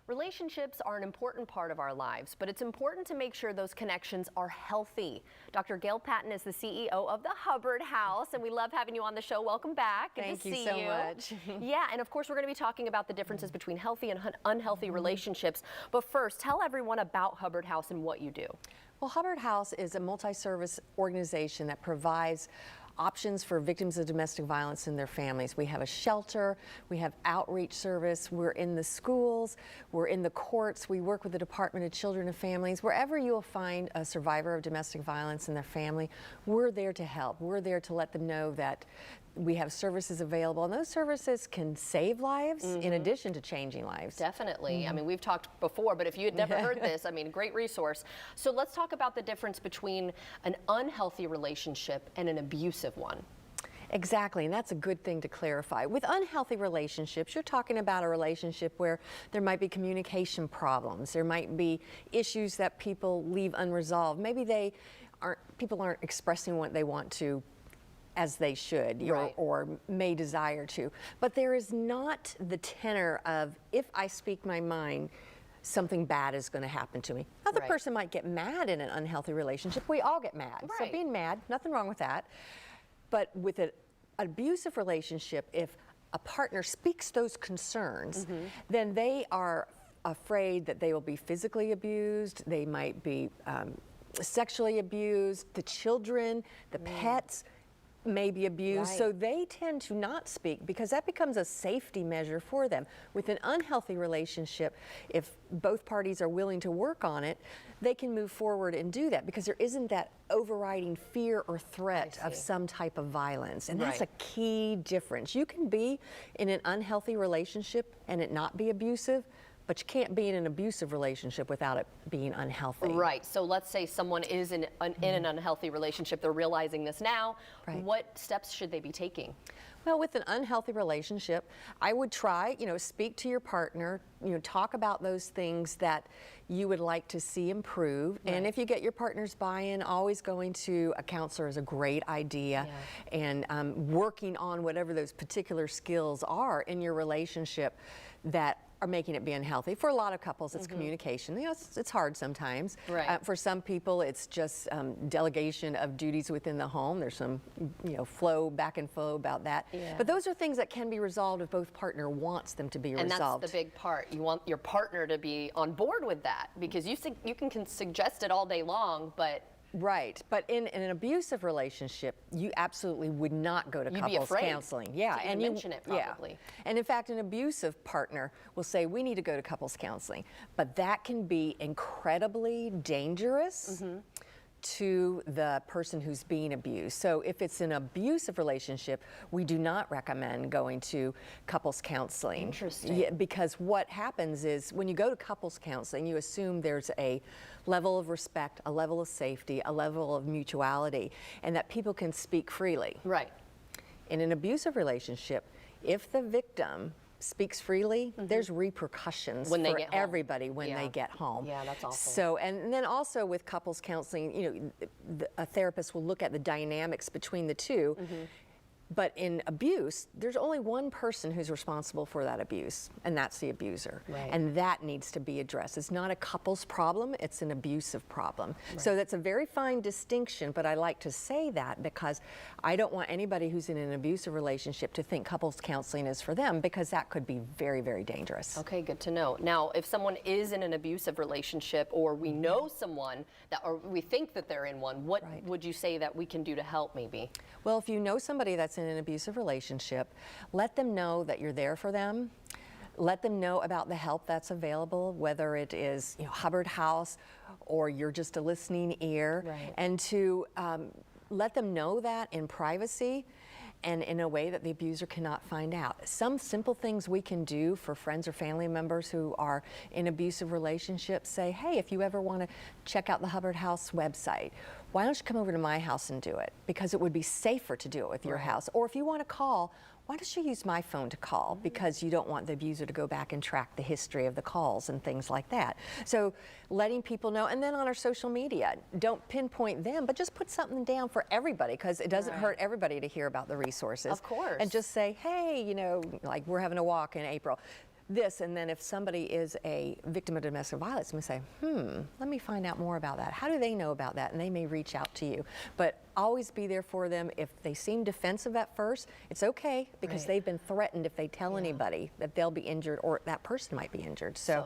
Relationships are an important part of our lives, but it's important to make sure those connections are healthy. Dr. Gail Patin is the CEO of the Hubbard House, and we love having you on the show. Welcome back. Good Thank to you see so you. much. Yeah, and of course we're going to be talking about the differences between healthy and unhealthy relationships. But first, tell everyone about Hubbard House and what you do. Well, Hubbard House is a multi-service organization that provides options for victims of domestic violence and their families. We have a shelter, we have outreach service, we're in the schools, we're in the courts, we work with the Department of Children and Families. Wherever you'll find a survivor of domestic violence and their family, we're there to help. We're there to let them know that we have services available, and those services can save lives in addition to changing lives. Definitely. I mean, we've talked before, but if you had never heard this, I mean, great resource. So let's talk about the difference between an unhealthy relationship and an abusive one. Exactly, and that's a good thing to clarify. With unhealthy relationships, you're talking about a relationship where there might be communication problems, there might be issues that people leave unresolved. Maybe people aren't expressing what they want to as they should, right, or may desire to. But there is not the tenor of, if I speak my mind, something bad is going to happen to me. Now, the person might get mad in an unhealthy relationship. We all get mad. Right. So being mad, nothing wrong with that. But with an abusive relationship, if a partner speaks those concerns, then they are afraid that they will be physically abused, they might be sexually abused, the children, the pets may be abused, so they tend to not speak because that becomes a safety measure for them. With an unhealthy relationship, if both parties are willing to work on it, they can move forward and do that because there isn't that overriding fear or threat of some type of violence. And that's a key difference. You can be in an unhealthy relationship and it not be abusive, but you can't be in an abusive relationship without it being unhealthy. Right. So let's say someone is in an unhealthy relationship. They're realizing this now. What steps should they be taking? Well, with an unhealthy relationship, I would try, speak to your partner, talk about those things that you would like to see improve. And if you get your partner's buy-in, always going to a counselor is a great idea. And working on whatever those particular skills are in your relationship that are making it be unhealthy. For a lot of couples, it's communication. It's hard sometimes. For some people, it's just delegation of duties within the home. There's some, back and flow about that. But those are things that can be resolved if both partner wants them to be resolved. And that's the big part. You want your partner to be on board with that because you can suggest it all day long, but right, but in an abusive relationship, you absolutely would not go to couples counseling. And you mention it probably. And in fact, an abusive partner will say, we need to go to couples counseling. But that can be incredibly dangerous to the person who's being abused. So if it's an abusive relationship, we do not recommend going to couples counseling. Interesting. Because what happens is when you go to couples counseling, you assume there's a level of respect, a level of safety, a level of mutuality, and that people can speak freely. Right. In an abusive relationship, if the victim speaks freely, there's repercussions when they for get home. Everybody when they get home. Yeah, that's awful. So, and then also with couples counseling, a therapist will look at the dynamics between the two. But in abuse, there's only one person who's responsible for that abuse, and that's the abuser. And that needs to be addressed. It's not a couple's problem, it's an abusive problem. So that's a very fine distinction, but I like to say that because I don't want anybody who's in an abusive relationship to think couples counseling is for them, because that could be very, very dangerous. Okay, good to know. Now, if someone is in an abusive relationship, or we know someone that, or we think that they're in one, what would you say that we can do to help maybe? Well, if you know somebody that's in an abusive relationship, let them know that you're there for them. Let them know about the help that's available, whether it is Hubbard House or you're just a listening ear, and to let them know that in privacy and in a way that the abuser cannot find out. Some simple things we can do for friends or family members who are in abusive relationships, say, hey, if you ever want to check out the Hubbard House website, why don't you come over to my house and do it? Because it would be safer to do it with your house. Or if you want to call, why don't you use my phone to call? Because you don't want the abuser to go back and track the history of the calls and things like that. So letting people know, and then on our social media, don't pinpoint them, but just put something down for everybody, because it doesn't hurt everybody to hear about the resources. Of course. And just say, hey, like we're having a walk in April. this, and then if somebody is a victim of domestic violence, we say, let me find out more about that. How do they know about that? And they may reach out to you. But always be there for them. If they seem defensive at first, it's okay, because they've been threatened if they tell anybody that they'll be injured or that person might be injured. So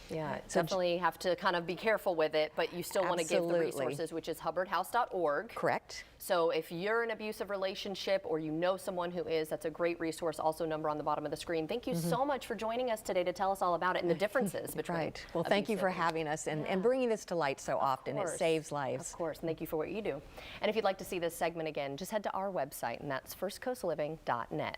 yeah, definitely have to kind of be careful with it, but you still want to give the resources, which is hubbardhouse.org. Correct. So if you're in an abusive relationship or you know someone who is, that's a great resource. Also, number on the bottom of the screen. Thank you so much for joining us today to tell us all about it and the differences between Right. Well, thank you for having us and bringing this to light so often. It saves lives. Of course, and thank you for what you do. And if you'd like to see this segment again, just head to our website, and that's firstcoastliving.net.